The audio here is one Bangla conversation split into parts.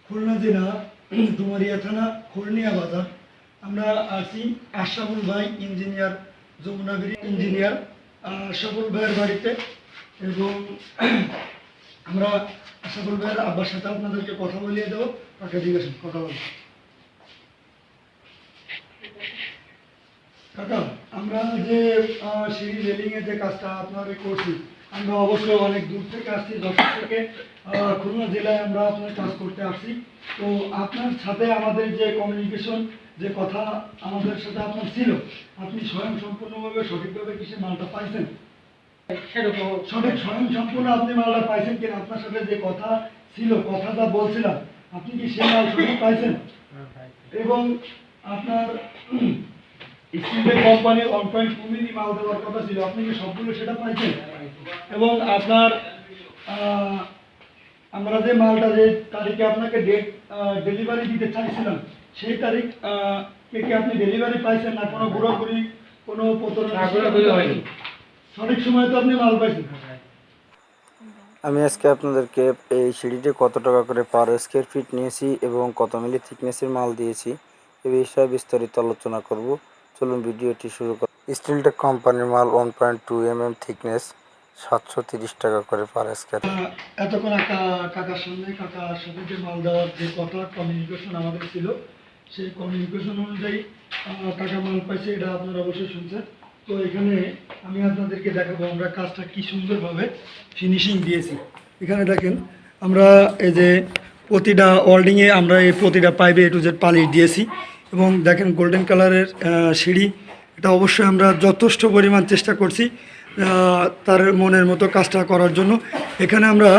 খুলনা জেলা ডুমারিয়া থানা খুলনিয়া বাজার। আমরা আছি আশরাফুল ভাই ইঞ্জিনিয়ার, যমুনাগিরি ইঞ্জিনিয়ার আশরাফুল ভাইয়ের বাড়িতে। এবং আমরা আশরাফুল ভাইয়ের আব্বার সাথে আপনাদেরকে কথা বলিয়ে দেবো। তাকে জিজ্ঞেস কথা বলবো। কাকা, আমরা যে সিঁড়ি রেলিংয়ের যে কাজটা আপনারা করছি, আমরা অবশ্যই অনেক দূর থেকে আসছি, যশোর থেকে খুলনা জেলায় আমরা আপনার কাজ করতে আসছি। তো আপনার সাথে আমাদের যে কমিউনিকেশন, যে কথা আমাদের সাথে আপনার ছিল, আপনি স্বয়ং সম্পূর্ণভাবে সঠিকভাবে কি সে মালটা পাইছেন? স্বয়ং সম্পূর্ণ আপনি মালটা পাইছেন কিনা? আপনার সাথে যে কথা ছিল, কথাটা বলছিলাম, আপনি কি সে মাল সঠিক পাইছেন? এবং আপনার স্টিলের কোম্পানি 1.2 মিলি মাল দেওয়ার কথা ছিল, আপনি কি সবগুলো সেটা পাইছেন? এবং আপনার আমরা যে মালটা যে তারিখে আপনাকে ডেলিভারি দিতে চাইছিলাম, সেই তারিখ কে আপনি ডেলিভারি পাইছেন না কোনো ঘোরাঘুরি, কোনো সঠিক সময় তো আপনি মাল পাইছেন? আমি আজকে আপনাদেরকে এই সিঁড়িটি কত টাকা করে পার স্কোয়ার ফিট নিয়েছি এবং কত মিলি থিকনেসের মাল দিয়েছি এ বিষয়ে বিস্তারিত আলোচনা করব। চলুন ভিডিওটি শুরু করি। স্টিলটেক কোম্পানির মাল 1.2 mm থিকনেস, 730 টাকা করে পার স্কোয়ার। এতক্ষণ কাকার সাথে যে মাল দেওয়ার যে কথা কমিউনিকেশন আমাদের ছিল, সেই কমিউনিকেশন অনুযায়ী কাকা মাল পাইছে, এটা আপনারা অবশ্যই শুনছেন। তো এখানে আমি আপনাদেরকে দেখাবো আমরা কাজটা কি সুন্দরভাবে ফিনিশিং দিয়েছি। এখানে দেখেন আমরা এই যে প্রতিটা ওয়েল্ডিংয়ে আমরা এই প্রতিটা পাইপে A to Z পালিশ দিয়েছি। এবং দেখেন গোল্ডেন কালারের সিঁড়ি, এটা অবশ্যই আমরা যথেষ্ট পরিমাণ চেষ্টা করছি তার মনের মতো কাজটা করার জন্য। এখানে আমরা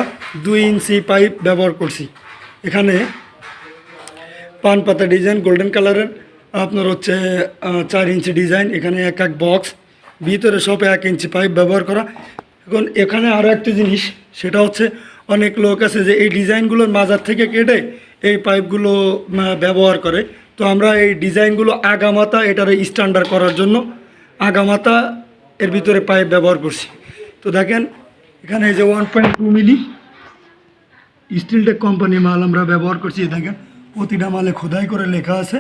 2 ইঞ্চি পাইপ ব্যবহার করছি। এখানে পান পাতা ডিজাইন গোল্ডেন কালারের, আপনার হচ্ছে 4 ইঞ্চি ডিজাইন, এখানে এক বক্স, ভিতরে সব 1 ইঞ্চি পাইপ ব্যবহার করা। এখন এখানে আরও একটা জিনিস, সেটা হচ্ছে অনেক লোক আছে যে এই ডিজাইনগুলোর মাজার থেকে কেটে এই পাইপগুলো ব্যবহার করে। তো আমরা এই ডিজাইনগুলো আগামাতা এটার স্ট্যান্ডার্ড করার জন্য আগামাতা এর ভিতরে পাইপ ব্যবহার করছি। তো দেখেন এখানে এই যে 1.2 মিলি স্টিলটেক কোম্পানি মাল আমরা ব্যবহার করছি। দেখেন প্রতিটা মালে খোদাই করে লেখা আছে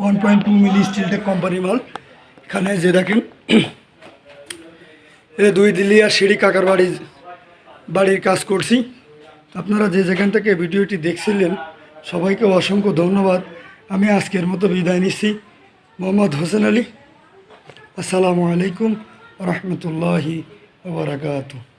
1.2 মিলি স্টিলটেক কোম্পানি মাল। এখানে যে দেখেন এ 2 দিলিয়া সিঁড়ি কাকার বাড়ির কাজ করছি। আপনারা যে যেখান থেকে ভিডিওটি দেখছিলেন সবাইকে অসংখ্য ধন্যবাদ। আমি আজকের মতো বিদায় নিচ্ছি। মোহাম্মদ হোসেন আলী। আসসালামু আলাইকুম ওয়া রাহমাতুল্লাহি ওয়া বারাকাতুহু।